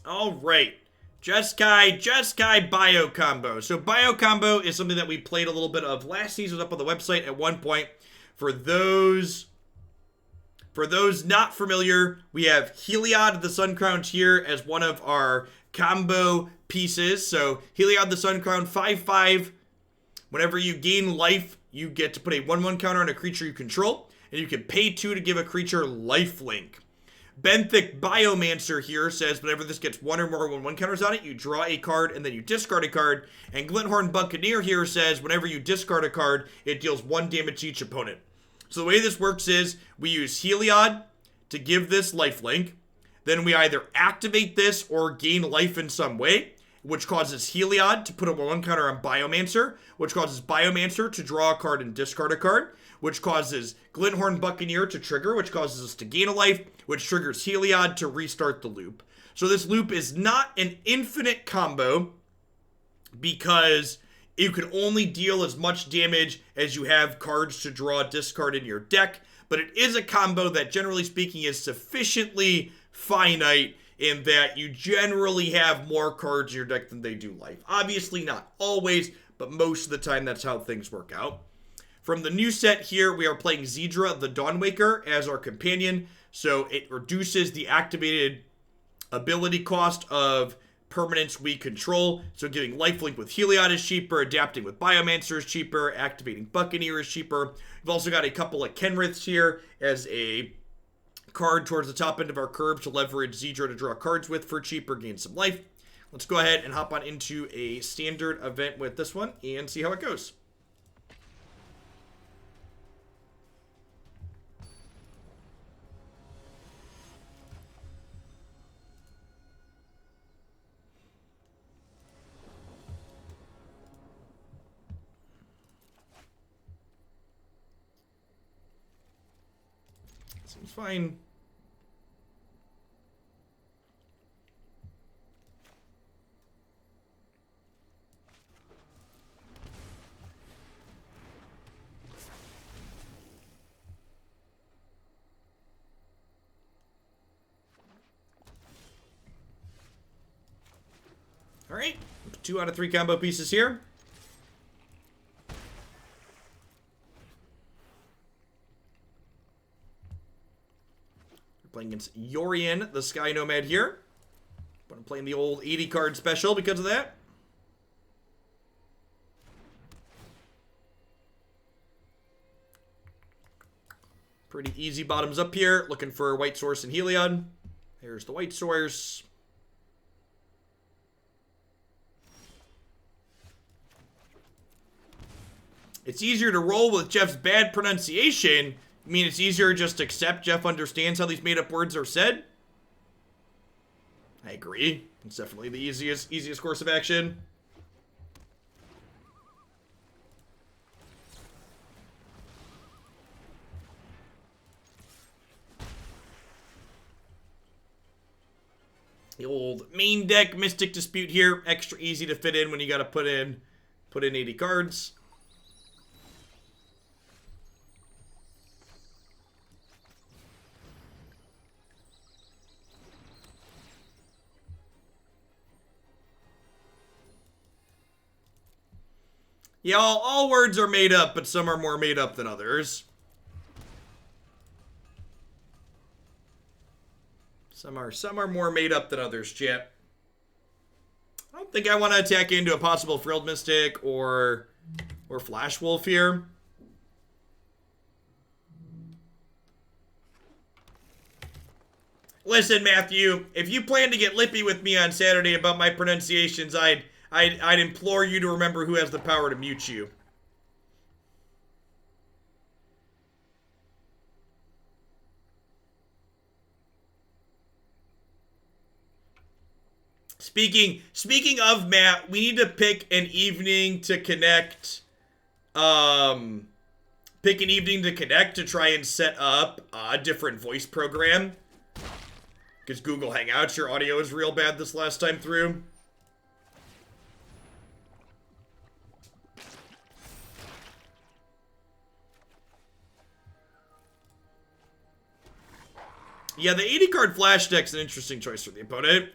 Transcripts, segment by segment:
All right. Jeskai Bio Combo. So Bio Combo is something that we played a little bit of last season. It was up on the website at one point. For those not familiar, we have Heliod the Sun Crown tier as one of our combo pieces. So Heliod the Sun Crown 5/5. Whenever you gain life, you get to put a 1/1 counter on a creature you control, and you can pay 2 to give a creature lifelink. Benthic Biomancer here says whenever this gets 1 or more 1/1 counters on it, you draw a card and then you discard a card. And Glint-Horn Buccaneer here says whenever you discard a card, it deals 1 damage to each opponent. So the way this works is we use Heliod to give this lifelink. Then we either activate this or gain life in some way, which causes Heliod to put a 1/1 counter on Biomancer, which causes Biomancer to draw a card and discard a card, which causes Glint-Horn Buccaneer to trigger, which causes us to gain a life, which triggers Heliod to restart the loop. So this loop is not an infinite combo because you can only deal as much damage as you have cards to draw, discard in your deck, but it is a combo that generally speaking is sufficiently finite in that you generally have more cards in your deck than they do life. Obviously not always, but most of the time that's how things work out. From the new set here, we are playing Zirda the Dawnwaker as our companion, so it reduces the activated ability cost of permanents we control. So giving lifelink with Heliod is cheaper, adapting with Biomancer is cheaper, activating Buccaneer is cheaper. We've also got a couple of Kenriths here as a card towards the top end of our curve to leverage Zirda to draw cards with for cheaper, gain some life. Let's go ahead and hop on into a standard event with this one and see how it goes. Seems fine. All right, 2 out of 3 combo pieces here. Playing against Yorion, the Sky Nomad here. But I'm playing the old 80 card special because of that. Pretty easy bottoms up here. Looking for White Source and Heliod. There's the White Source. It's easier to roll with Jeff's bad pronunciation. I mean, it's easier just to accept Jeff understands how these made-up words are said. I agree. It's definitely the easiest course of action. The old main deck Mystic Dispute here. Extra easy to fit in when you got to put in 80 cards. Yeah, all words are made up, but some are more made up than others. Some are more made up than others, chat. I don't think I want to attack into a possible Frilled Mystic or Flash Wolf here. Listen, Matthew, if you plan to get lippy with me on Saturday about my pronunciations, I'd implore you to remember who has the power to mute you. Speaking of Matt, we need to pick an evening to connect. Pick an evening to connect to try and set up a different voice program. Because Google Hangouts, your audio is real bad this last time through. Yeah, the 80 card flash deck's an interesting choice for the opponent.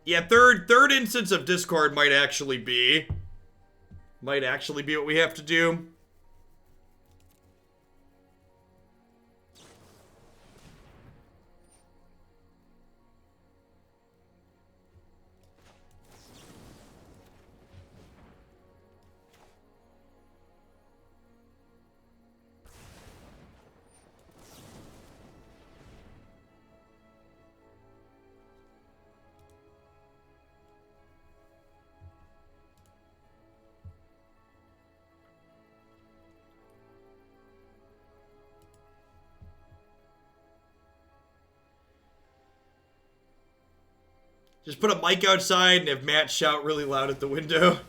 Yeah, third instance of discard might actually be what we have to do. Just put a mic outside and have Matt shout really loud at the window.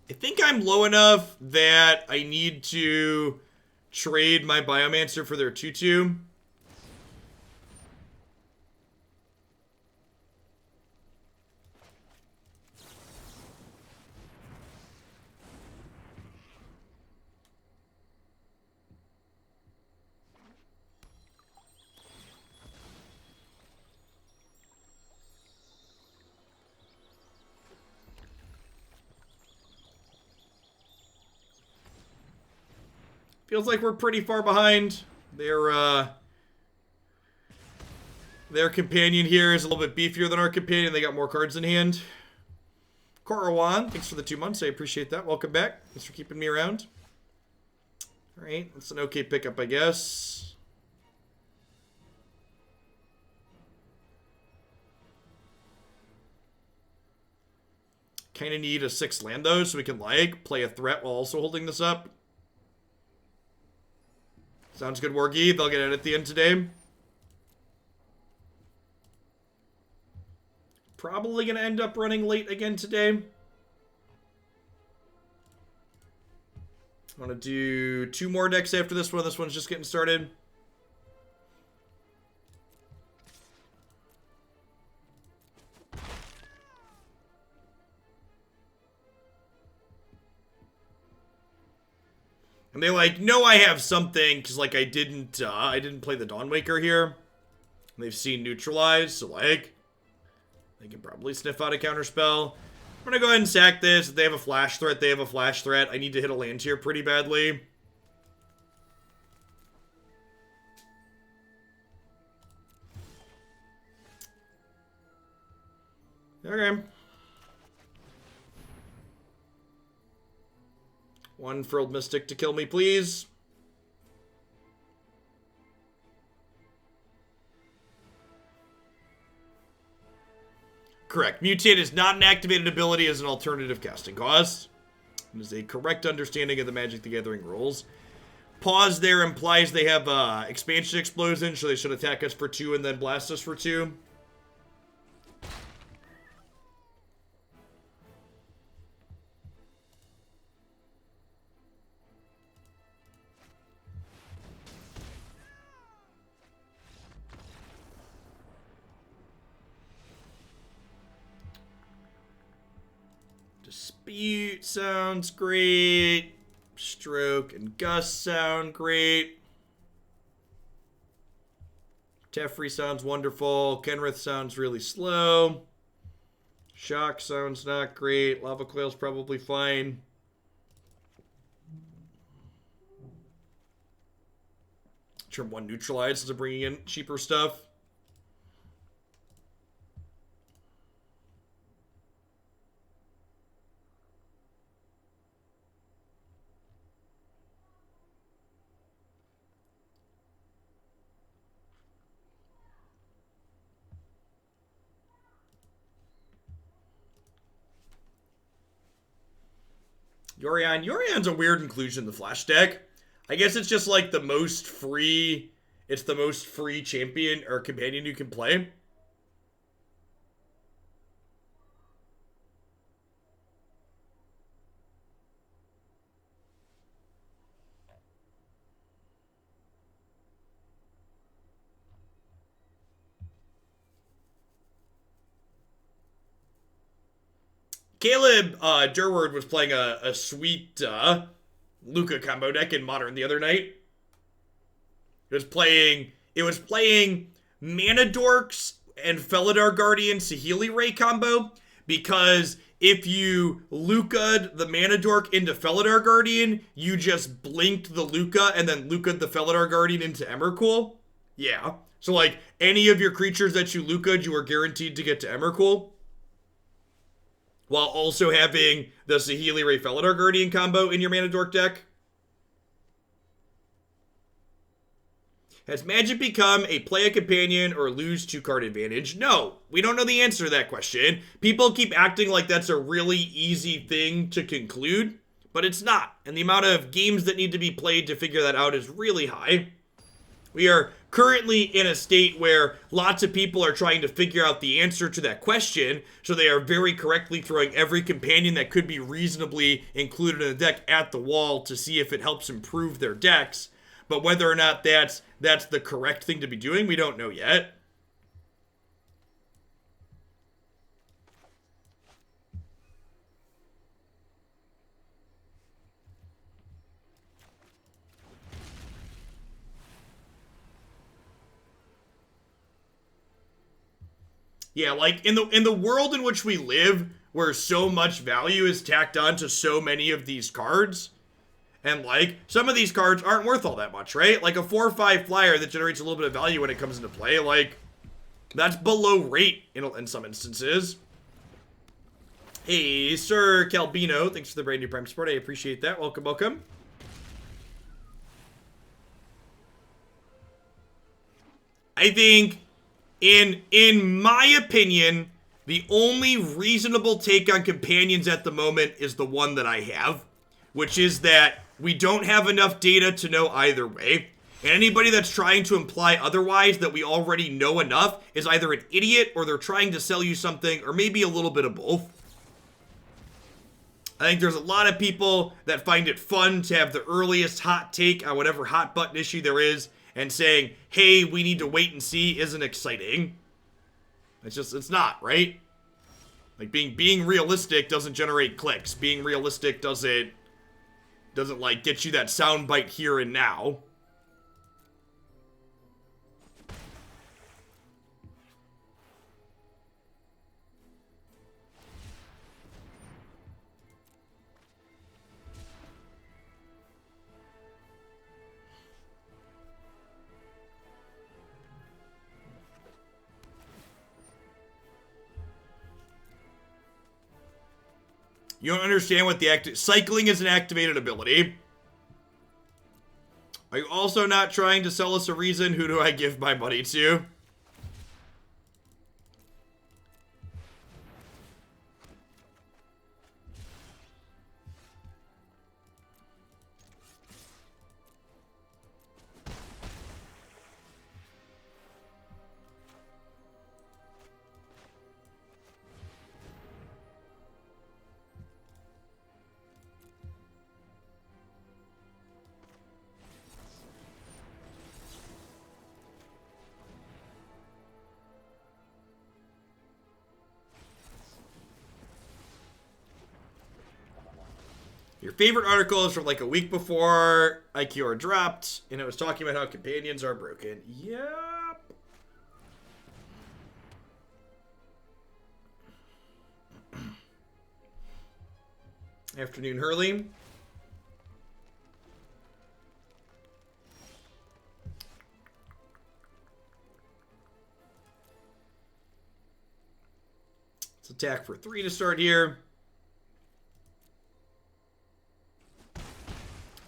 I think I'm low enough that I need to trade my Biomancer for their 2/2. Feels like we're pretty far behind. Their companion here is a little bit beefier than our companion. They got more cards in hand. Korowan, thanks for the 2 months. I appreciate that. Welcome back. Thanks for keeping me around. All right, that's an okay pickup, I guess. Kind of need a 6 land, though, so we can, like, play a threat while also holding this up. Sounds good, Wargi. They'll get it at the end today. Probably going to end up running late again today. I want to do 2 more decks after this one. This one's just getting started. And they like, know I have something, because like I didn't play the Dawnwaker here. And they've seen Neutralize, so like, they can probably sniff out a counterspell. I'm gonna go ahead and sack this. If they have a flash threat, they have a flash threat. I need to hit a land here pretty badly. Okay. 1 Frilled Mystic to kill me, please. Correct. Mutate is not an activated ability as an alternative casting cost. It is a correct understanding of the Magic the Gathering rules. Pause there implies they have expansion explosion, so they should attack us for 2 and then blast us for 2. Dispute sounds great. Stroke and Gust sound great. Teferi sounds wonderful. Kenrith sounds really slow. Shock sounds not great. Lava Coil's probably fine. Turn 1 Neutralize to bringing in cheaper stuff. Yorion's a weird inclusion in the Flash deck. I guess it's just like the most free. It's the most free champion or companion you can play. Caleb Durward was playing a sweet Luca combo deck in Modern the other night. It was playing Mana Dorks and Felidar Guardian Saheeli Ray combo, because if you Luca'd the Mana Dork into Felidar Guardian, you just blinked the Luca and then Luca'd the Felidar Guardian into Emrakul. Yeah. So, like, any of your creatures that you Luca'd, you are guaranteed to get to Emrakul, while also having the Saheeli Ray Felidar Guardian combo in your Mana Dork deck. Has Magic become a play a companion or lose 2-card advantage? No, we don't know the answer to that question. People keep acting like that's a really easy thing to conclude, but it's not. And the amount of games that need to be played to figure that out is really high. We are currently in a state where lots of people are trying to figure out the answer to that question, so they are very correctly throwing every companion that could be reasonably included in the deck at the wall to see if it helps improve their decks. But whether or not that's the correct thing to be doing, we don't know yet. Yeah, like in the world in which we live, where so much value is tacked on to so many of these cards, and, like, some of these cards aren't worth all that much, right? Like a 4/5 flyer that generates a little bit of value when it comes into play, like, that's below rate in some instances. Hey, Sir Calbino, thanks for the brand new Prime support. I appreciate that. Welcome, welcome. I think, in my opinion, the only reasonable take on companions at the moment is the one that I have, which is that we don't have enough data to know either way. And anybody that's trying to imply otherwise, that we already know enough, is either an idiot or they're trying to sell you something, or maybe a little bit of both. I think there's a lot of people that find it fun to have the earliest hot take on whatever hot button issue there is, and saying, hey, we need to wait and see isn't exciting. It's not, right? Like, being realistic doesn't generate clicks. Being realistic doesn't like get you that soundbite here and now. You don't understand what cycling is an activated ability. Are you also not trying to sell us a reason? Who do I give my money to? Your favorite article is from like a week before IQR dropped, and it was talking about how companions are broken. Yep. Afternoon, Hurley. Let's attack for 3 to start here.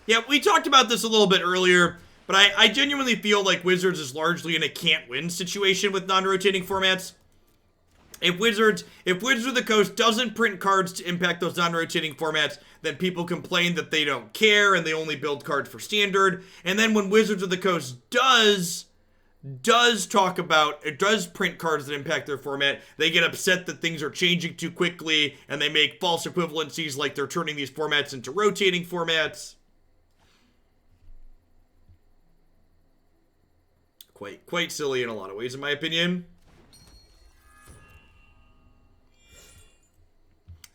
Yeah, we talked about this a little bit earlier, but I genuinely feel like Wizards is largely in a can't-win situation with non-rotating formats. If Wizards of the Coast doesn't print cards to impact those non-rotating formats, then people complain that they don't care and they only build cards for Standard. And then when Wizards of the Coast does print cards that impact their format, they get upset that things are changing too quickly, and they make false equivalencies like they're turning these formats into rotating formats. Quite silly in a lot of ways, in my opinion.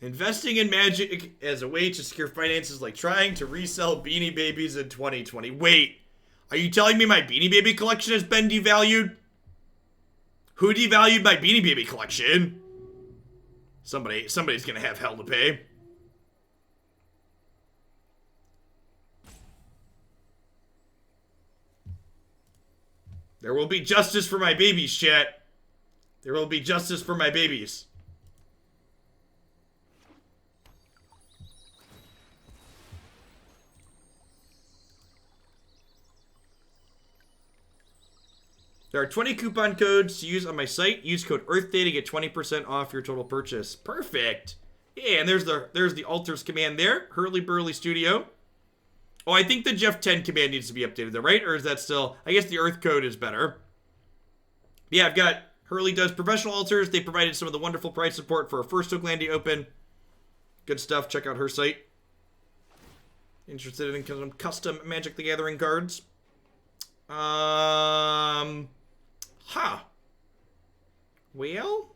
Investing in magic as a way to secure finances like trying to resell Beanie Babies in 2020. Wait, are you telling me my Beanie Baby collection has been devalued? Who devalued my Beanie Baby collection? Somebody's gonna have hell to pay. There will be justice for my babies, chat. There will be justice for my babies. There are 20 coupon codes to use on my site. Use code EarthDay to get 20% off your total purchase. Perfect. Yeah, and there's the altars command there. Hurly Burly Studio. Oh, I think the Jeff 10 command needs to be updated though, right? Or is that still... I guess the Earth code is better. Yeah, I've got... Hurley does professional altars. They provided some of the wonderful price support for our first Oaklandia Open. Good stuff. Check out her site. Interested in some custom Magic the Gathering cards. Well...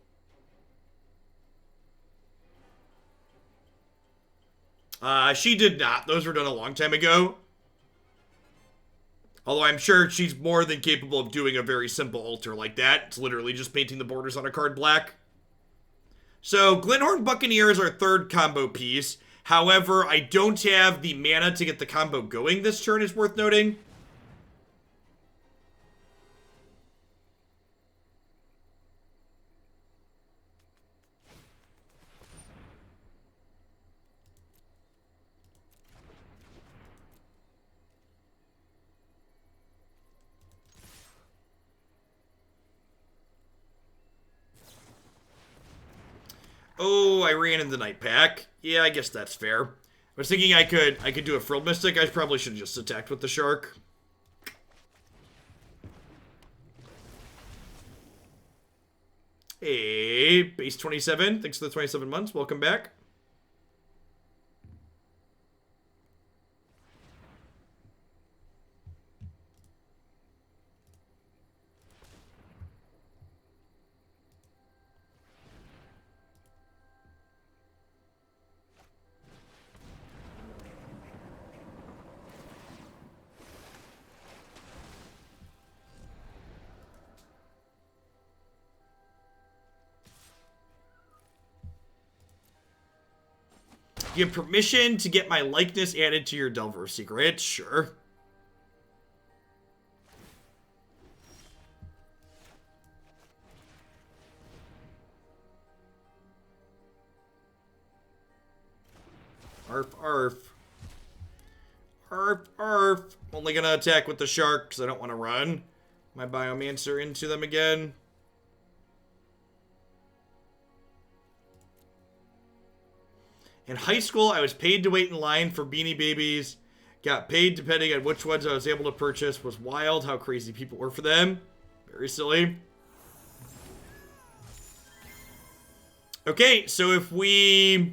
She did not. Those were done a long time ago. Although I'm sure she's more than capable of doing a very simple altar like that. It's literally just painting the borders on a card black. So, Glint-Horn Buccaneer is our third combo piece. However, I don't have the mana to get the combo going this turn, is worth noting. Oh, I ran in the night pack. Yeah, I guess that's fair. I was thinking I could do a Frilled Mystic. I probably should have just attacked with the Shark. Hey, base 27. Thanks for the 27 months. Welcome back. You have permission to get my likeness added to your Delver secret? Sure. Arf, arf. Arf, arf. Only gonna attack with the Shark because I don't want to run my Biomancer into them again. In high school, I was paid to wait in line for Beanie Babies. Got paid depending on which ones I was able to purchase. Was wild how crazy people were for them. Very silly. Okay, so if we...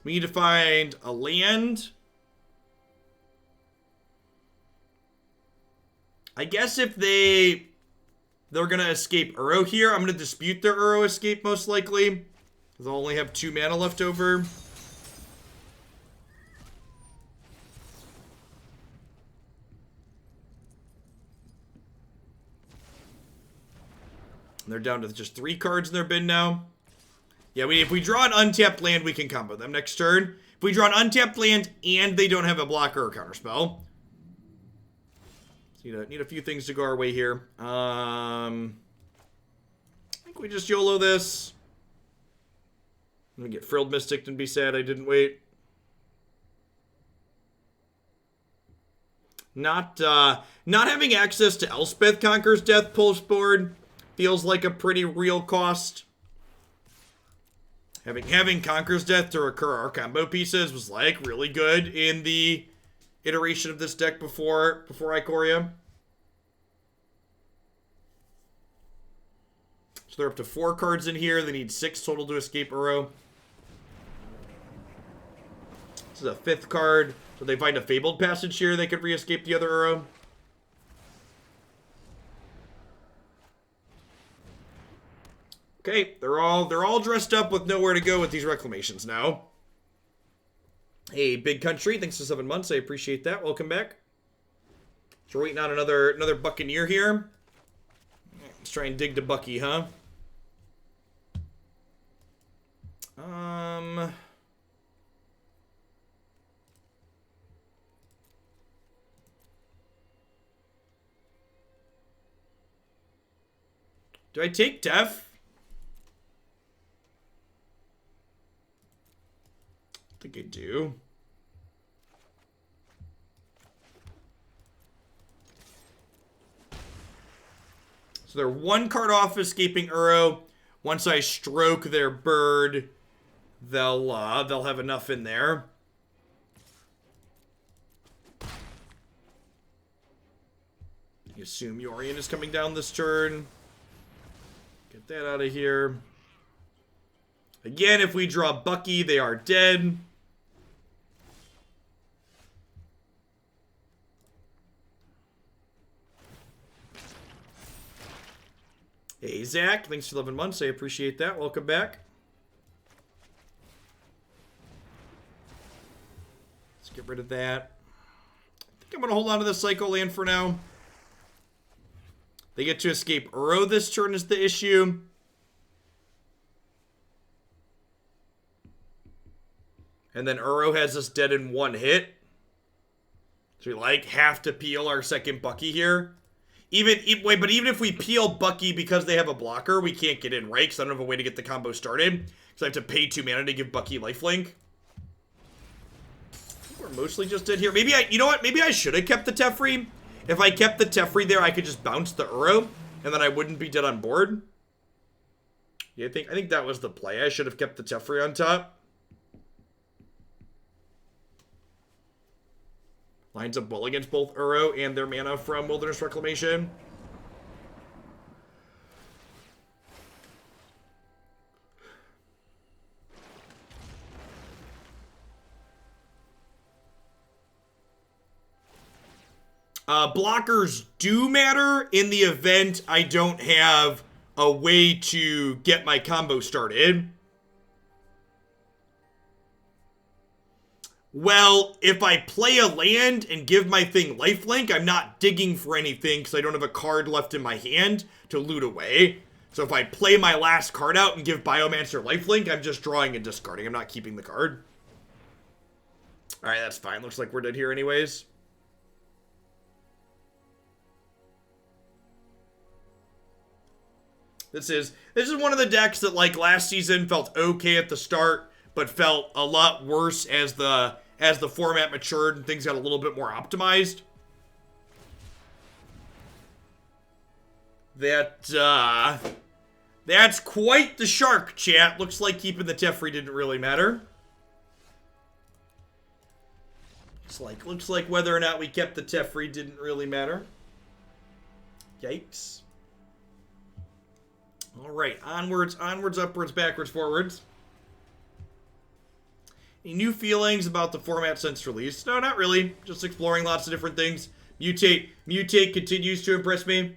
We need to find a land. I guess if they're going to escape Uro here, I'm going to dispute their Uro escape most likely. Because I'll only have 2 mana left over. They're down to just 3 cards in their bin now. Yeah, if we draw an untapped land, we can combo them next turn. If we draw an untapped land and they don't have a blocker or counterspell. Need a few things to go our way here. I think we just YOLO this. I'm gonna get Frilled Mystic and be sad I didn't wait. Not having access to Elspeth Conquers Death post board feels like a pretty real cost. Having Conquer's Death to recur our combo pieces was like really good in the iteration of this deck before Ikoria. So they're up to 4 cards in here. They need 6 total to escape Uro. This is a 5th card. So they find a Fabled Passage here. They could re-escape the other Uro. Okay, they're all dressed up with nowhere to go with these reclamations now. Hey, Big Country, thanks for 7 months. I appreciate that. Welcome back. So we're waiting on another Buccaneer here. Let's try and dig to Bucky, huh? Do I take Def? I think I do. So they're 1 card off escaping Uro. Once I stroke their bird, they'll have enough in there. You assume Yorion is coming down this turn. Get that out of here. Again, if we draw Bucky, they are dead. Hey, Zach, thanks for 11 months. I appreciate that. Welcome back. Let's get rid of that. I think I'm going to hold on to the Psycho Land for now. They get to escape Uro this turn is the issue. And then Uro has us dead in 1 hit. So we have to peel our second Bucky here. Even if we peel Bucky because they have a blocker, we can't get in, right? Because I don't have a way to get the combo started. Because I have to pay 2 mana to give Bucky lifelink. We're mostly just dead here. Maybe you know what? Maybe I should have kept the Teferi. If I kept the Teferi there, I could just bounce the Uro, and then I wouldn't be dead on board. Yeah, I think that was the play. I should have kept the Teferi on top. Lines up well against both Uro and their mana from Wilderness Reclamation. Blockers do matter in the event I don't have a way to get my combo started. Well, if I play a land and give my thing lifelink, I'm not digging for anything because I don't have a card left in my hand to loot away. So if I play my last card out and give Biomancer lifelink, I'm just drawing and discarding. I'm not keeping the card. Alright, that's fine. Looks like we're dead here anyways. This is one of the decks that, like, last season felt okay at the start, but felt a lot worse as the format matured and things got a little bit more optimized. That's quite the shark, chat. Looks like keeping the Teferi didn't really matter. Looks like whether or not we kept the Teferi didn't really matter. Yikes. Alright, onwards, upwards, backwards, forwards. Any new feelings about the format since release? No, not really. Just exploring lots of different things. Mutate continues to impress me.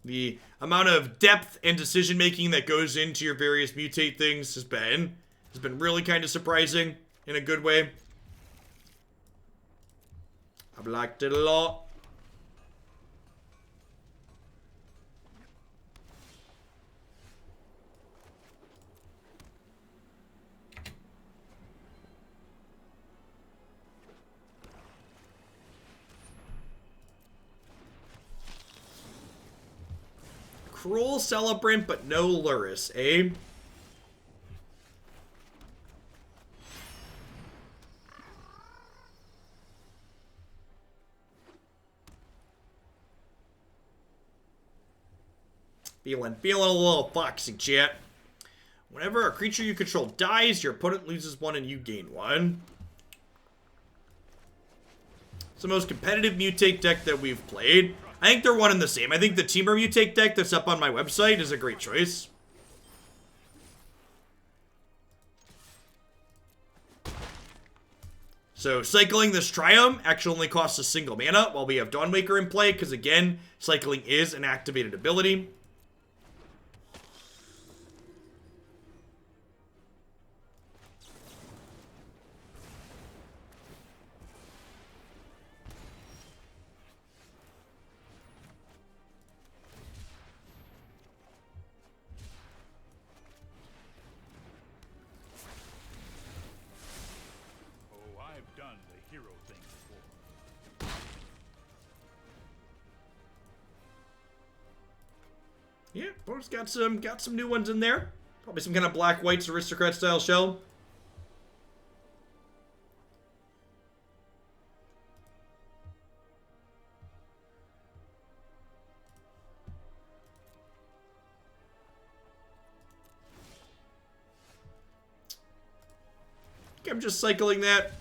The amount of depth and decision making that goes into your various mutate things has been really kind of surprising in a good way. I've liked it a lot. Cruel Celebrant, but no Luris, eh? Feeling a little foxy, chat. Whenever a creature you control dies, your opponent loses 1 and you gain 1. It's the most competitive mutate deck that we've played. I think they're one and the same. I think the Teamer mutate deck that's up on my website is a great choice. So cycling this Triome actually only costs a single mana while we have Dawnwaker in play, because again, cycling is an activated ability. Yeah, Bo's got some new ones in there. Probably some kind of black whites aristocrat style shell. Okay, I'm just cycling that.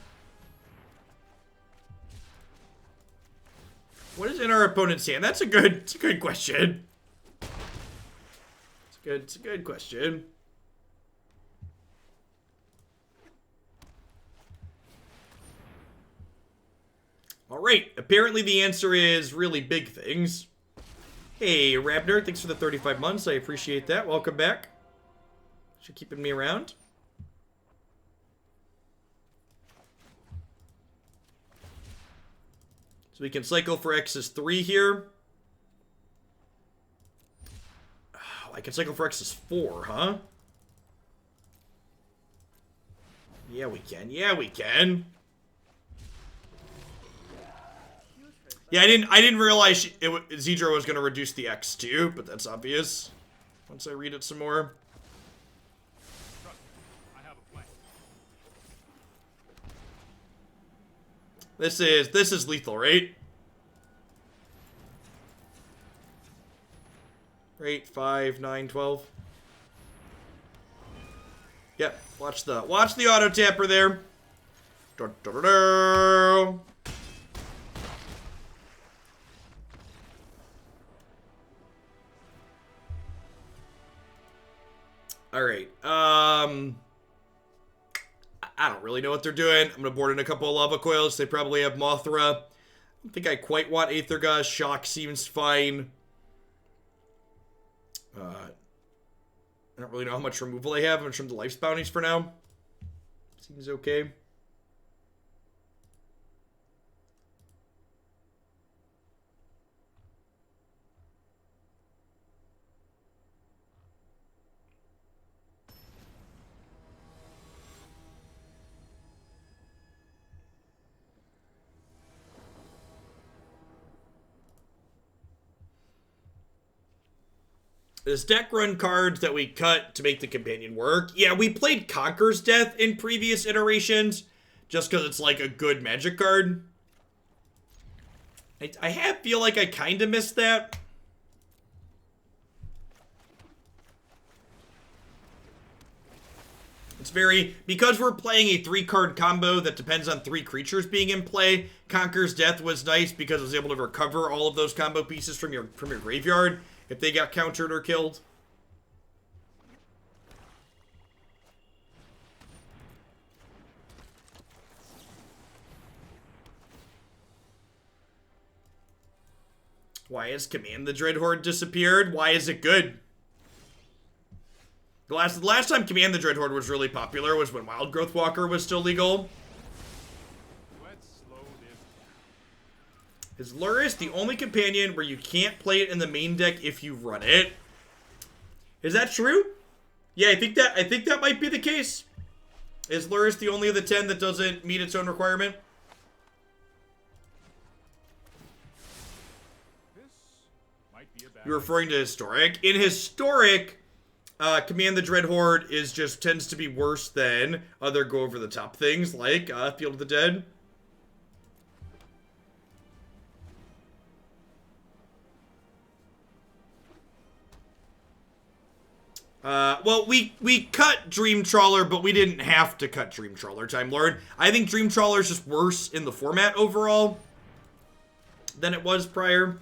What is in our opponent's hand? It's a good question. It's a good question. All right, apparently the answer is really big things. Hey, Raveler, thanks for the 35 months. I appreciate that. Welcome back. Thanks for keeping me around. So we can cycle for X's 3 here. I can cycle for X's 4, huh? Yeah, we can. Yeah, we can. Yeah, I didn't realize Zirda was going to reduce the X too, but that's obvious. Once I read it some more. This is lethal, right? 8, 5, 9, 12. Yep, watch the auto tapper there. Da, da, da, da. All right. I don't really know what they're doing. I'm gonna board in a couple of Lava Coils. They probably have Mothra. I don't think I quite want Aether Gust. Shock seems fine. I don't really know how much removal they have. I'm from the Life's Bounties for now. Seems okay. This deck run cards that we cut to make the companion work. Yeah, we played Conquer's Death in previous iterations, just because it's like a good magic card. I feel like I kind of missed that. It's very, because we're playing a 3-card combo that depends on 3 creatures being in play, Conquer's Death was nice because it was able to recover all of those combo pieces from your graveyard if they got countered or killed. Why has Command the Dreadhorde disappeared? Why is it good? The last time Command the Dreadhorde was really popular was when Wild Growth Walker was still legal. Let's slow this Is down. Lurrus the only companion where you can't play it in the main deck if you run it? Is that true? Yeah, I think that might be the case. Is Lurrus the only of the 10 that doesn't meet its own requirement? This might be a bad You're referring to Historic. In Historic, Command the Dreadhorde tends to be worse than other go-over-the-top things like Field of the Dead. Well, we cut Dream Trawler, but we didn't have to cut Dream Trawler, Time Lord. I think Dream Trawler is just worse in the format overall than it was prior.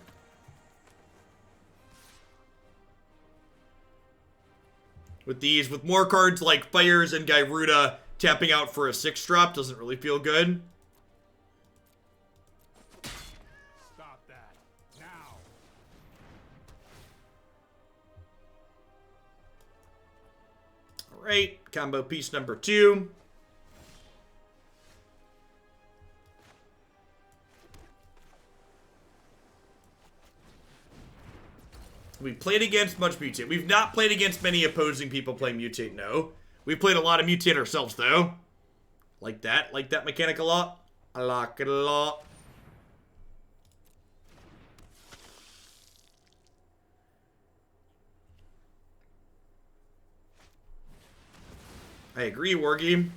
With more cards like Fires and Gyruda tapping out for a 6-drop doesn't really feel good. Alright, combo piece number 2. We played against much Mutate. We've not played against many opposing people playing Mutate, no. We played a lot of Mutate ourselves, though. Like that mechanic a lot. I like it a lot. I agree, Wargame.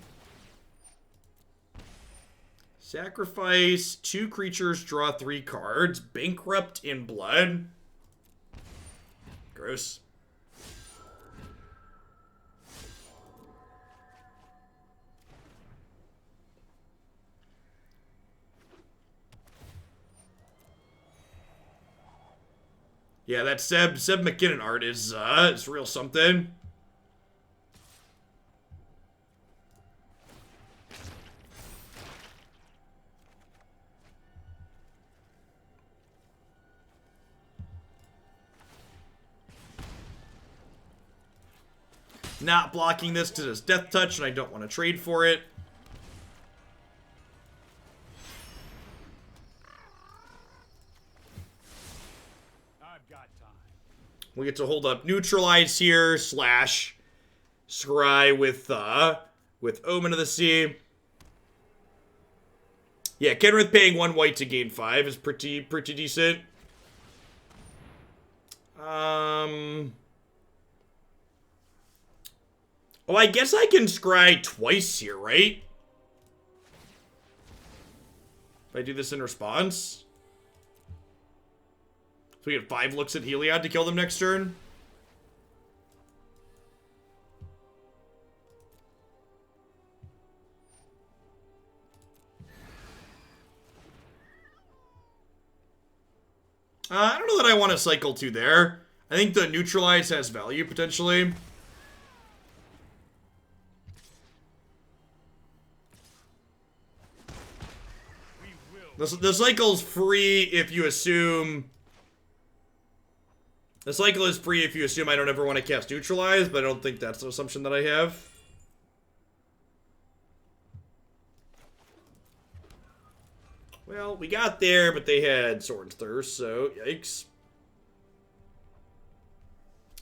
Sacrifice 2 creatures, draw 3 cards. Bankrupt in blood. Gross. Yeah, that Seb McKinnon art is real something. Not blocking this to this Death Touch, and I don't want to trade for it. I've got time. We get to hold up Neutralize here, slash Scry with Omen of the Sea. Yeah, Kenrith paying 1 white to gain 5 is pretty decent. Oh, I guess I can scry twice here, right? If I do this in response. So we get 5 looks at Heliod to kill them next turn. I don't know that I want to cycle 2 there. I think the Neutralize has value, potentially. The cycle's free if you assume... The cycle is free if you assume I don't ever want to cast Neutralize, but I don't think that's an assumption that I have. Well, we got there, but they had Sword's Thirst, so yikes.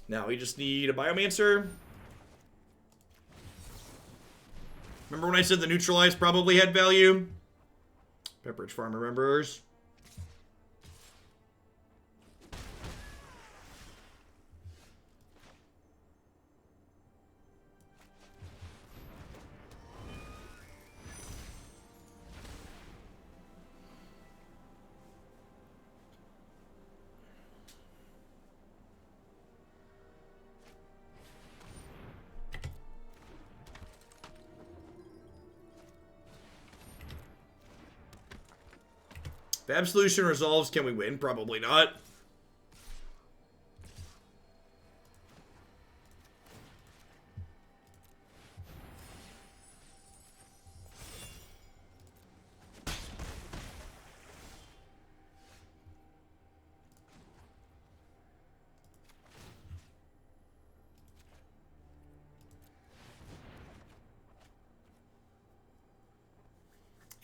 Now we just need a Biomancer. Remember when I said the Neutralize probably had value? Pepperidge Farm remembers. If Absolution resolves, can we win? Probably not.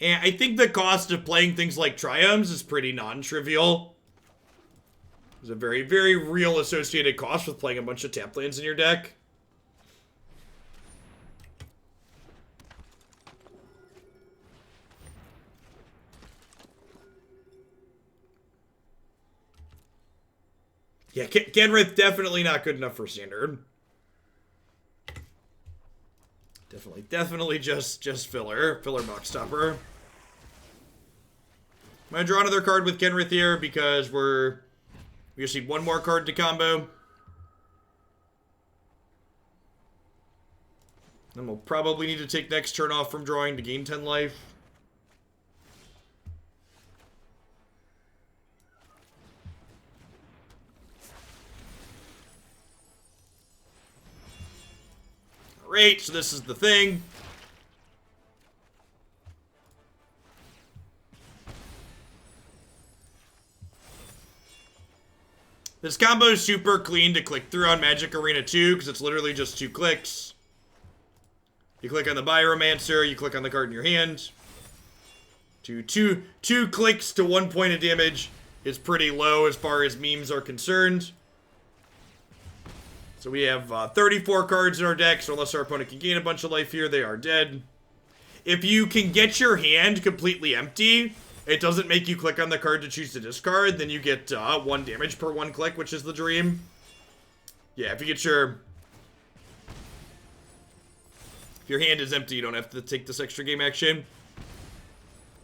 And I think the cost of playing things like Triomes is pretty non-trivial. There's a very, very real associated cost with playing a bunch of tap lands in your deck. Yeah, Kenrith definitely not good enough for Standard. Definitely just filler box stopper. I'm gonna draw another card with Kenrith here because we just need 1 more card to combo. Then we'll probably need to take next turn off from drawing to gain 10 life. Alright, so this is the thing. This combo is super clean to click through on Magic Arena 2 because it's literally just 2 clicks. You click on the Biomancer, you click on the card in your hand. Two clicks to 1 point of damage is pretty low as far as memes are concerned. So we have 34 cards in our deck, so unless our opponent can gain a bunch of life here, they are dead. If you can get your hand completely empty, it doesn't make you click on the card to choose to discard, then you get 1 damage per 1 click, which is the dream. Yeah, if you get your... If your hand is empty, you don't have to take this extra game action.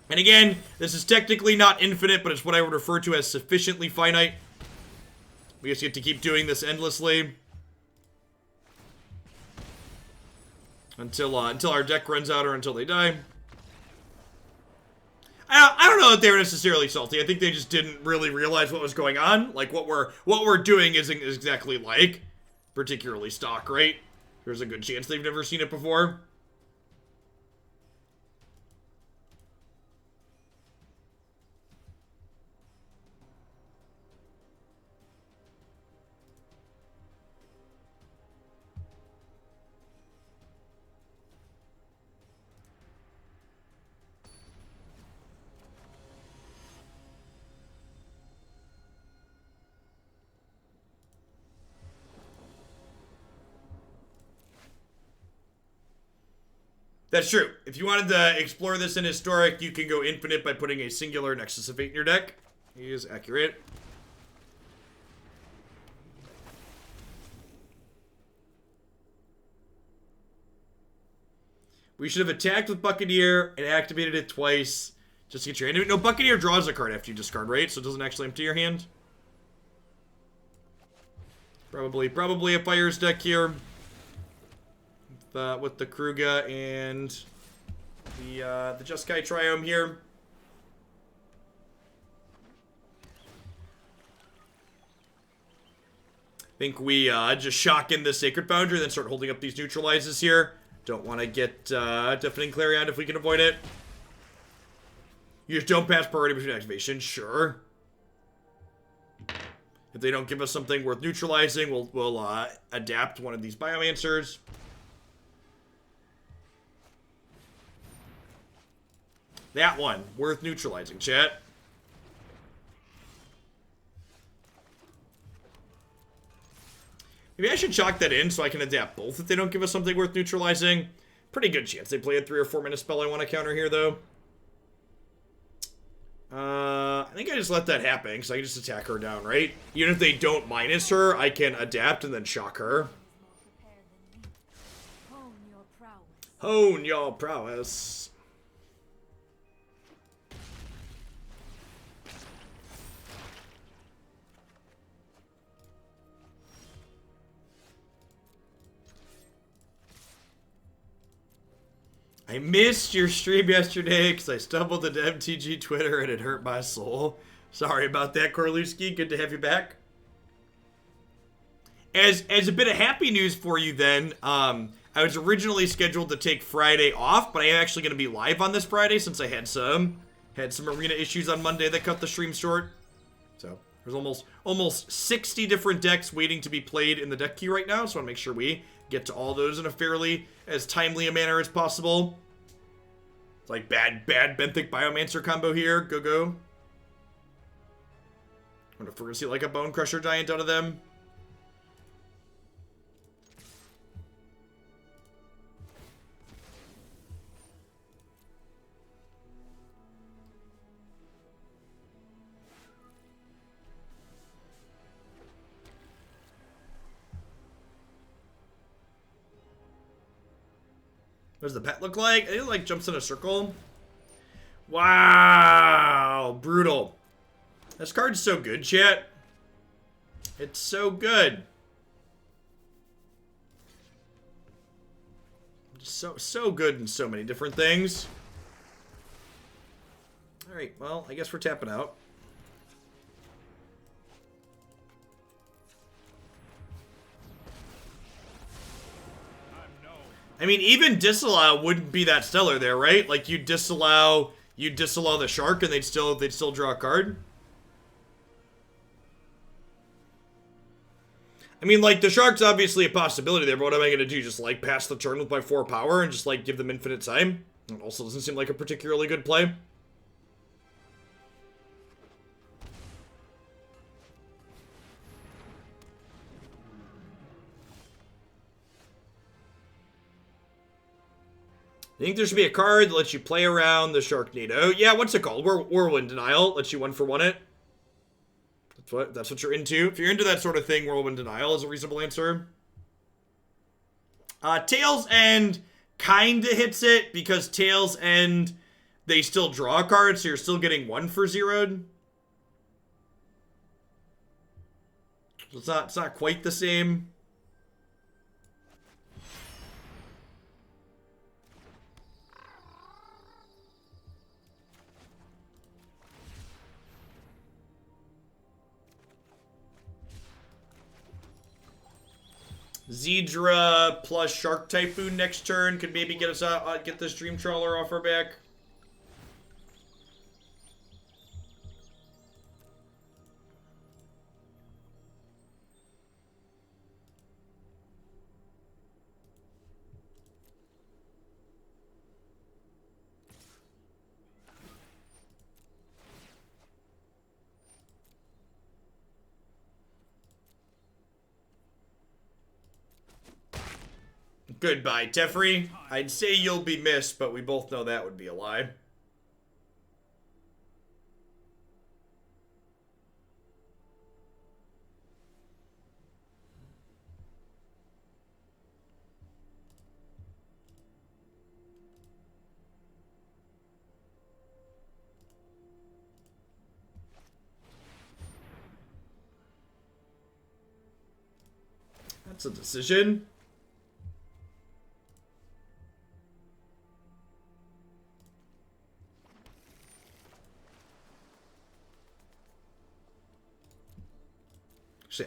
And again, this is technically not infinite, but it's what I would refer to as sufficiently finite. We just get to keep doing this endlessly. Until our deck runs out or until they die. I don't know that they were necessarily salty. I think they just didn't really realize what was going on. Like, what we're doing isn't exactly like particularly stock, right? There's a good chance they've never seen it before. That's true. If you wanted to explore this in Historic, you can go infinite by putting a singular Nexus of Fate in your deck. He is accurate. We should have attacked with Buccaneer and activated it twice just to get your hand. No, Buccaneer draws a card after you discard, right? So it doesn't actually empty your hand. Probably a Fires deck here. With the Kruga and the Jeskai Triome here. I think we just shock in the Sacred Foundry, then start holding up these Neutralizes here. Don't want to get Deafening Clarion if we can avoid it. You just don't pass priority between activation, sure. If they don't give us something worth neutralizing, we'll adapt one of these Biomancers. That one, worth neutralizing, chat. Maybe I should chalk that in so I can adapt both if they don't give us something worth neutralizing. Pretty good chance they play a 3 or 4 mana spell I want to counter here, though. I think I just let that happen, because I can just attack her down, right? Even if they don't minus her, I can adapt and then shock her. Hone your prowess. I missed your stream yesterday because I stumbled into MTG Twitter and it hurt my soul. Sorry about that, Korluski. Good to have you back. As a bit of happy news for you then, I was originally scheduled to take Friday off, but I am actually going to be live on this Friday since I had some arena issues on Monday that cut the stream short. So there's almost 60 different decks waiting to be played in the deck queue right now, so I want to make sure we get to all those in a fairly as timely a manner as possible. It's like bad Benthic Biomancer combo here. Go. I wonder if we're gonna see like a Bone Crusher Giant out of them. What does the pet look like? It like jumps in a circle. Wow, brutal. This card's so good, chat. It's so good. So good in so many different things. All right, well, I guess we're tapping out. I mean, even disallow wouldn't be that stellar there, right? Like you disallow the shark and they'd still draw a card. I mean, like, the Shark's obviously a possibility there, but what am I going to do? Just, like, pass the turn with my 4 power and just, like, give them infinite time? It also doesn't seem like a particularly good play. I think there should be a card that lets you play around the Sharknado. Yeah, what's it called? Whirlwind Denial. Lets you 1-for-1 it. That's what you're into. If you're into that sort of thing, Whirlwind Denial is a reasonable answer. Tails End kinda hits it, because Tails End, they still draw a card, so you're still getting 1 for 0'd. So it's not quite the same. Zirda plus Shark Typhoon next turn could maybe get us out, get this Dream Trawler off our back. Goodbye, Teferi. I'd say you'll be missed, but we both know that would be a lie. That's a decision.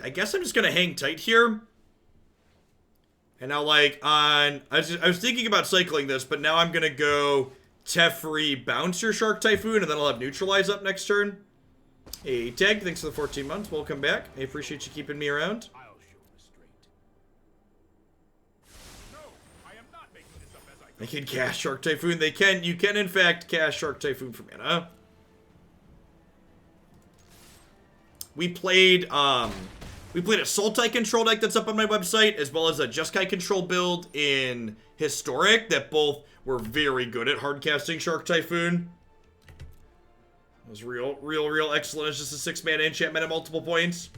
I guess I'm just gonna hang tight here. And now, like, I was thinking about cycling this, but now I'm gonna go Teferi, bounce your Shark Typhoon, and then I'll have Neutralize up next turn. Hey, Tag, thanks for the 14 months. Welcome back. I appreciate you keeping me around. I'll show the straight. No, I am not making this up as I They can cast Shark Typhoon. You can in fact cast Shark Typhoon for mana. We played a Sultai control deck that's up on my website, as well as a Jeskai control build in Historic that both were very good at hardcasting Shark Typhoon. It was real excellent. It's just a 6-mana enchantment at multiple points.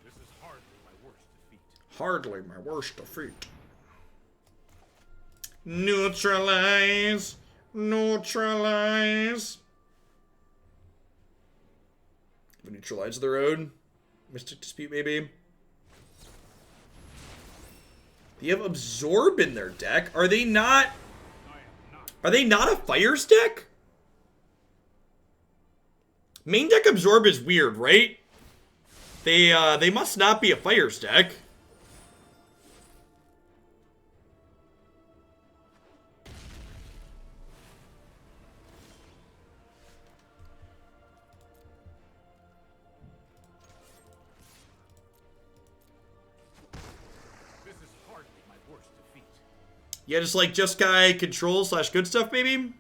This is hardly my worst defeat. Hardly my worst defeat. Neutralize. Neutralize. Neutralize their own. Mystic Dispute, maybe. They have Absorb in their deck. Are they not? Are they not a Fires deck? Main deck Absorb is weird, right? They must not be a Fires deck. Yeah, just like Jeskai control / good stuff, maybe?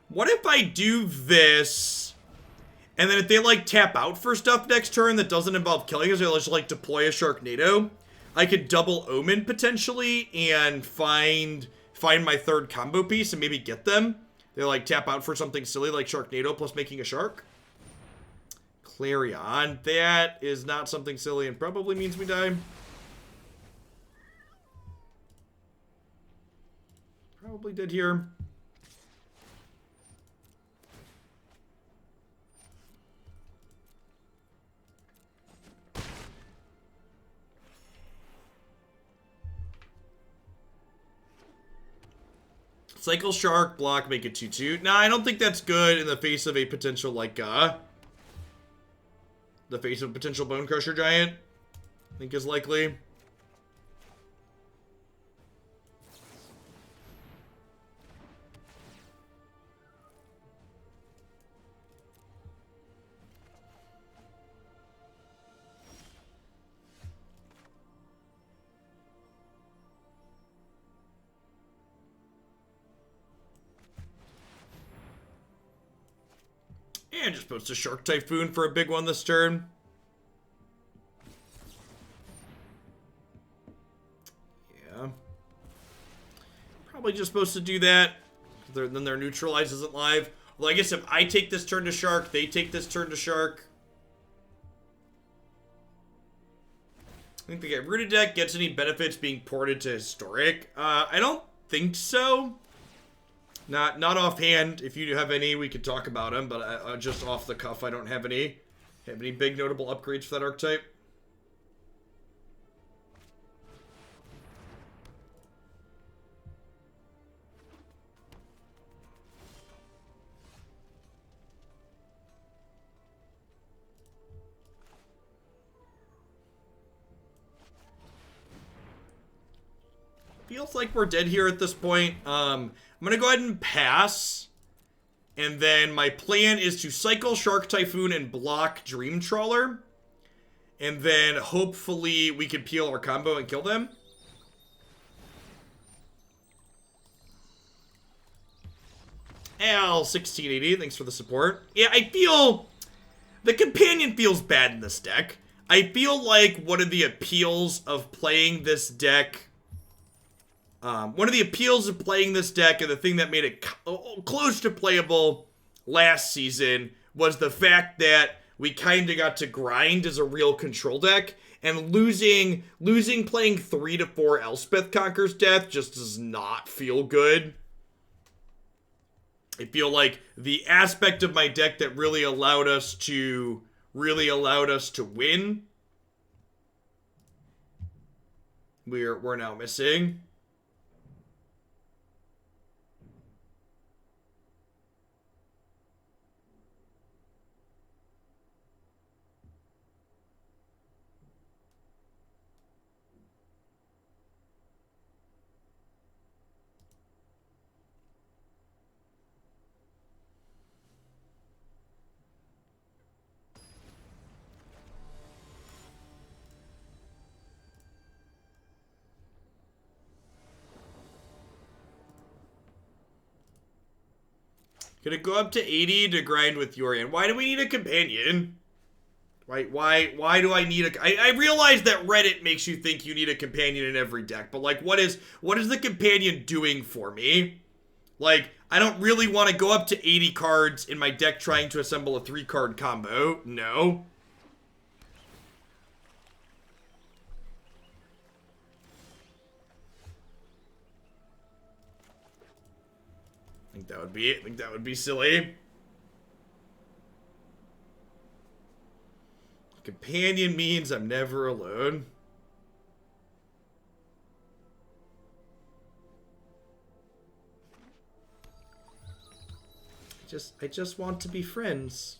What if I do this, and then if they, like, tap out for stuff next turn that doesn't involve killing us, they'll just, like, deploy a Sharknado? I could double Omen, potentially, and find my third combo piece and maybe get them. They, like, tap out for something silly like Sharknado plus making a shark. Clarion. That is not something silly and probably means we die. Probably did here. Cycle Shark, block, make it 2/2. Nah, I don't think that's good in the face of a potential, like, the face of a potential Bone Crusher Giant. I think is likely. And just post a Shark Typhoon for a big one this turn. Yeah. Probably just supposed to do that. Then their Neutralize isn't live. Well, I guess if I take this turn to Shark, they take this turn to Shark. I think the Get Rooted deck gets any benefits being ported to Historic. I don't think so. Not offhand. If you have any, we could talk about them. But just off the cuff, I don't have any. Have any big notable upgrades for that archetype? Feels like we're dead here at this point. I'm going to go ahead and pass. And then my plan is to cycle Shark Typhoon and block Dream Trawler. And then hopefully we can peel our combo and kill them. L1680, thanks for the support. Yeah, I feel... the companion feels bad in this deck. I feel like one of the appeals of playing this deck... one of the appeals of playing this deck and the thing that made it close to playable last season was the fact that we kind of got to grind as a real control deck, and losing playing 3 to 4 Elspeth Conquers Death just does not feel good. I feel like the aspect of my deck that really allowed us to win, we're now missing. Gonna go up to 80 to grind with Yorion. Why do we need a companion? Why do I need a... I realize that Reddit makes you think you need a companion in every deck, but like, what is the companion doing for me? Like, I don't really want to go up to 80 cards in my deck trying to assemble a 3-card combo. No. I think that would be it. I think that would be silly. Companion means I'm never alone. I just want to be friends.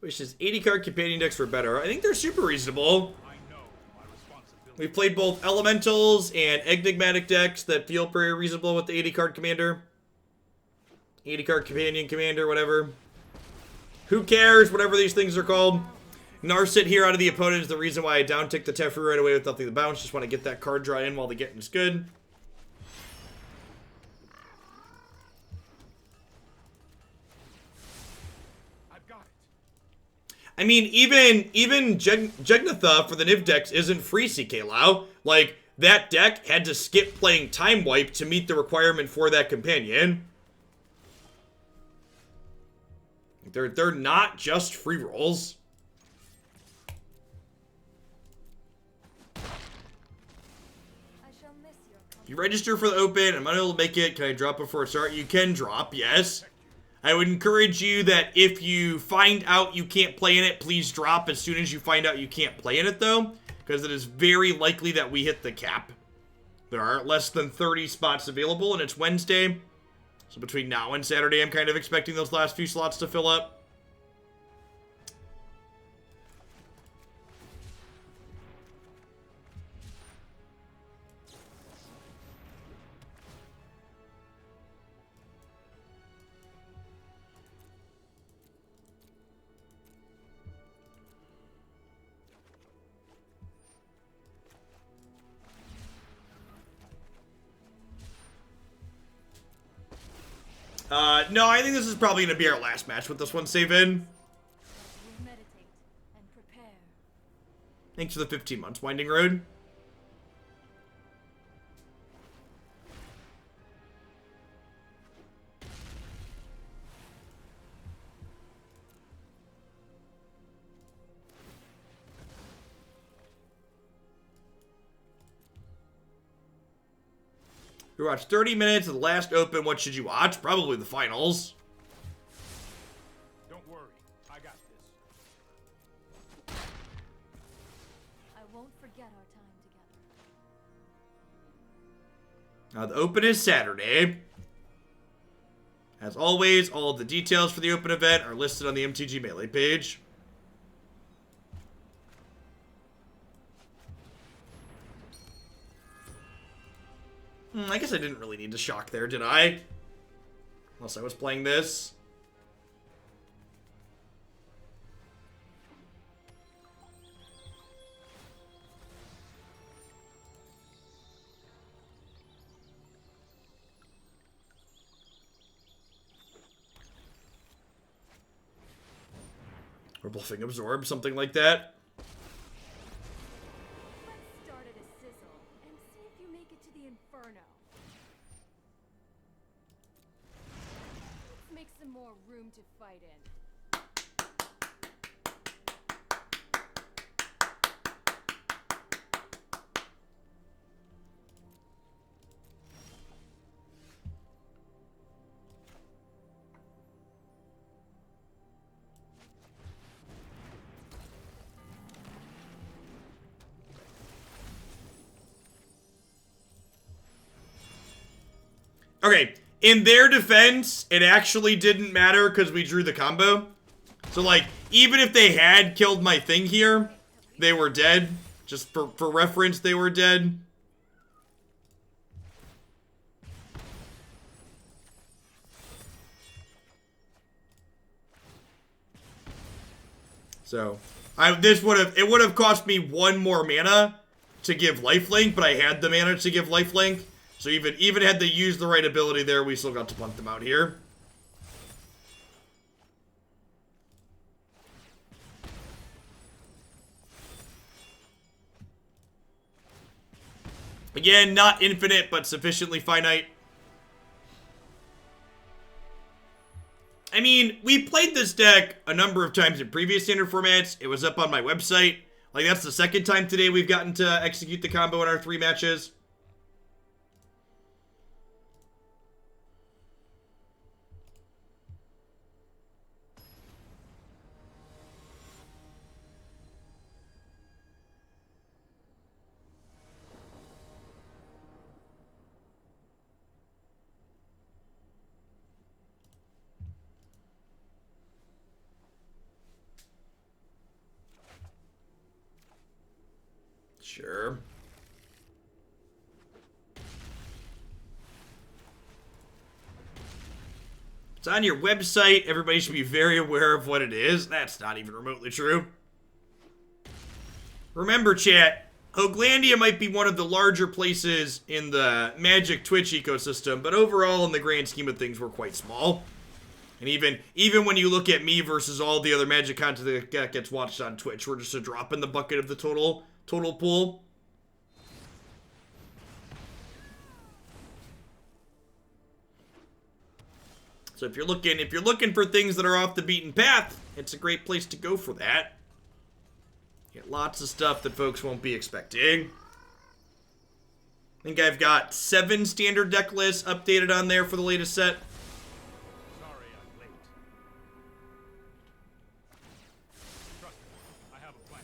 Wishes 80-card companion decks were better. I think they're super reasonable. We've played both Elementals and Enigmatic decks that feel pretty reasonable with the 80-card commander. 80-card companion commander, whatever. Who cares? Whatever these things are called. Narset here out of the opponent is the reason why I down-tick the Teferi right away with nothing to bounce. Just want to get that card draw in while the getting is good. I mean, even Jegnatha for the Niv decks isn't free, CK Lau. Like, that deck had to skip playing Time Wipe to meet the requirement for that companion. They're not just free rolls. You register for the open, I'm unable to make it. Can I drop before it starts? You can drop, yes. I would encourage you that if you find out you can't play in it, please drop as soon as you find out you can't play in it, though. Because it is very likely that we hit the cap. There are less than 30 spots available, and it's Wednesday. So between now and Saturday, I'm kind of expecting those last few slots to fill up. No, I think this is probably going to be our last match with this one save in. Meditate and prepare. Thanks for the 15 months, Winding Road. You watch 30 minutes of the last Open. What should you watch? Probably the finals. Don't worry, I got this. I won't forget our time together. The Open is Saturday. As always, all of the details for the Open event are listed on the MTG Melee page. I guess I didn't really need to shock there, did I? Unless I was playing this. Or bluffing Absorb, something like that. Let's start at a sizzle and see if you make it to the inferno. Let's make some more room to fight in. Okay, in their defense, it actually didn't matter because we drew the combo. So, like, even if they had killed my thing here, they were dead. Just for reference, they were dead. So, it would have cost me one more mana to give lifelink, but I had the mana to give lifelink. So even had they used the right ability there, we still got to punt them out here. Again, not infinite, but sufficiently finite. I mean, we played this deck a number of times in previous standard formats. It was up on my website. Like, that's the second time today we've gotten to execute the combo in our 3 matches. Sure. It's on your website. Everybody should be very aware of what it is. That's not even remotely true. Remember, chat, Hoaglandia might be one of the larger places in the Magic Twitch ecosystem, but overall, in the grand scheme of things, we're quite small. And even when you look at me versus all the other Magic content that gets watched on Twitch, we're just a drop in the bucket of the total pool. So if you're looking for things that are off the beaten path, it's a great place to go for that. Get lots of stuff that folks won't be expecting. I think I've got 7 standard deck lists updated on there for the latest set. Sorry I'm late. Trust me, I have a plan.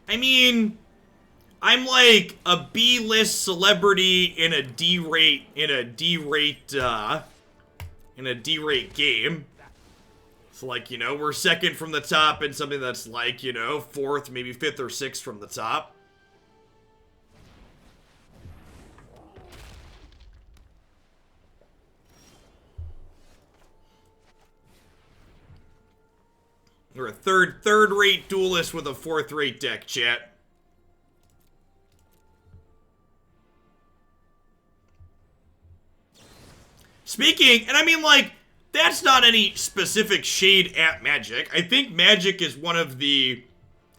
I mean, I'm like a B-list celebrity in a D-rate game. So, like, you know, we're second from the top in something that's like, you know, 4th, maybe 5th or 6th from the top. We're a third-rate duelist with a 4th-rate deck, chat. Speaking, and I mean, like, that's not any specific shade at Magic. I think Magic is one of the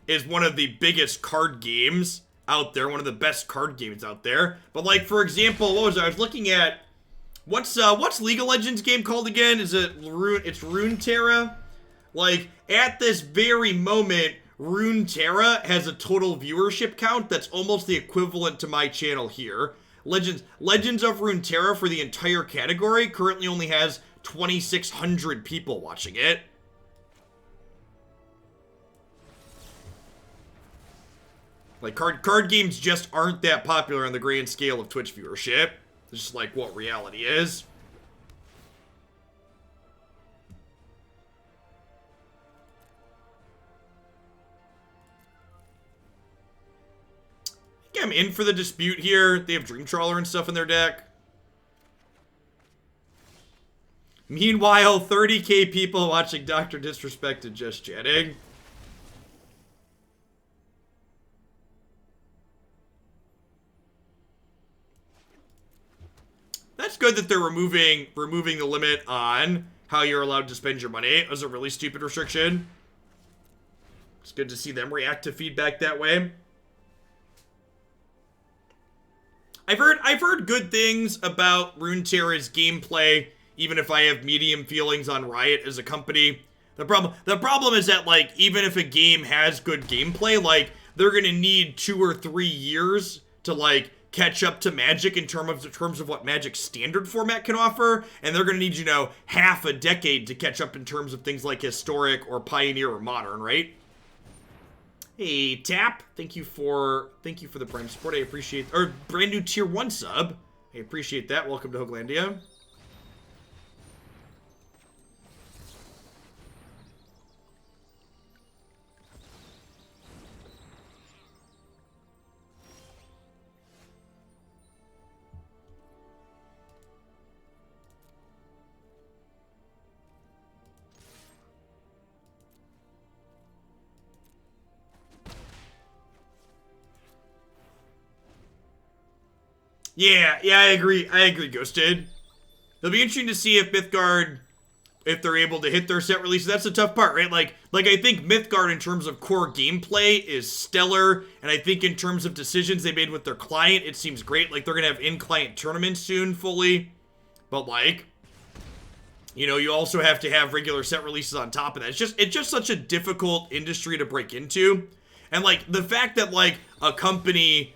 biggest card games out there, one of the best card games out there. But like, for example, what was I was looking at? What's League of Legends game called again? Is it it's Runeterra? Like, at this very moment, Runeterra has a total viewership count that's almost the equivalent to my channel here. Legends of Runeterra for the entire category currently only has 2,600 people watching it. Like, card games just aren't that popular on the grand scale of Twitch viewership. It's just like what reality is. I think I'm in for the dispute here. They have Dream Trawler and stuff in their deck. Meanwhile, 30k people watching Dr. Disrespect and just chatting. That's good that they're removing the limit on how you're allowed to spend your money. It was a really stupid restriction. It's good to see them react to feedback that way. I've heard good things about Runeterra's gameplay, even if I have medium feelings on Riot as a company. The problem is that, like, even if a game has good gameplay, like, they're gonna need 2 or 3 years to, like, catch up to Magic in terms of what Magic's standard format can offer, and they're gonna need, you know, half a decade to catch up in terms of things like Historic or Pioneer or Modern, right? Hey, Tap, thank you for the Prime support. I appreciate, or brand new tier 1 sub. I appreciate that. Welcome to Hoaglandia. Yeah, I agree, Ghosted. It'll be interesting to see if Mythgard, if they're able to hit their set releases. That's the tough part, right? Like I think Mythgard in terms of core gameplay is stellar, and I think in terms of decisions they made with their client, it seems great. Like, they're gonna have in-client tournaments soon, fully. But, like, you know, you also have to have regular set releases on top of that. It's just such a difficult industry to break into. And, like, the fact that, like, a company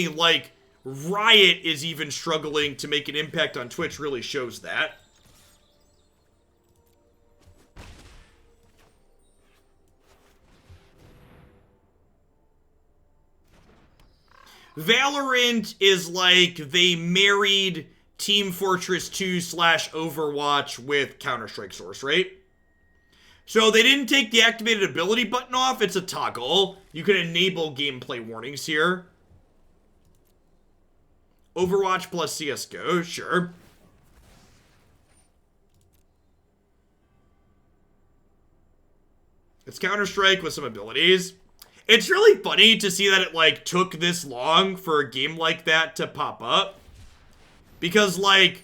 like Riot is even struggling to make an impact on Twitch really shows that. Valorant is like they married Team Fortress 2 / Overwatch with Counter-Strike Source, right? So they didn't take the activated ability button off. It's a toggle. You can enable gameplay warnings here. Overwatch plus CSGO, sure. It's Counter-Strike with some abilities. It's really funny to see that it, like, took this long for a game like that to pop up. Because, like,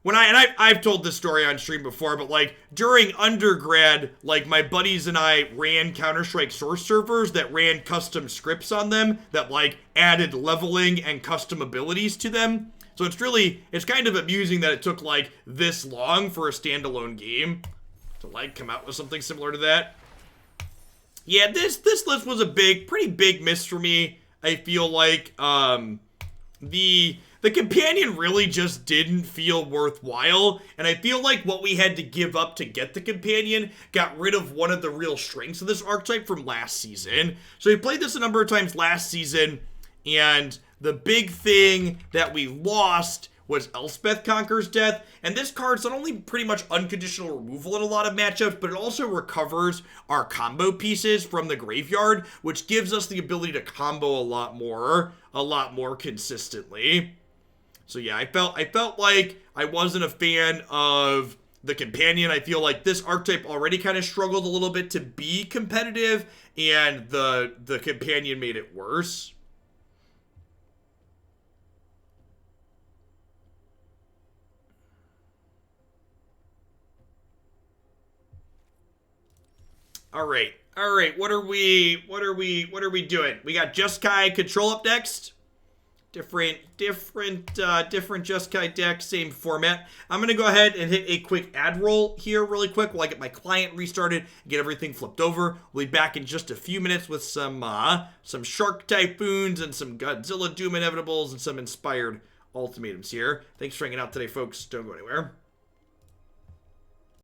when I've told this story on stream before, but, like, during undergrad, like, my buddies and I ran Counter-Strike Source servers that ran custom scripts on them that, like, added leveling and custom abilities to them. So it's kind of amusing that it took, like, this long for a standalone game to, like, come out with something similar to that. Yeah, this list was a pretty big miss for me. I feel like, the companion really just didn't feel worthwhile, and I feel like what we had to give up to get the companion got rid of one of the real strengths of this archetype from last season. So we played this a number of times last season, and the big thing that we lost was Elspeth Conqueror's Death, and this card's not only pretty much unconditional removal in a lot of matchups, but it also recovers our combo pieces from the graveyard, which gives us the ability to combo a lot more consistently. So yeah, I felt like I wasn't a fan of the companion. I feel like this archetype already kind of struggled a little bit to be competitive, and the companion made it worse. All right. What are we doing? We got Jeskai control up next. Different Jeskai deck, same format. I'm going to go ahead and hit a quick ad roll here really quick while I get my client restarted, get everything flipped over. We'll be back in just a few minutes with some Shark Typhoons and some Godzilla Doom Inevitables and some inspired ultimatums here. Thanks for hanging out today, folks. Don't go anywhere.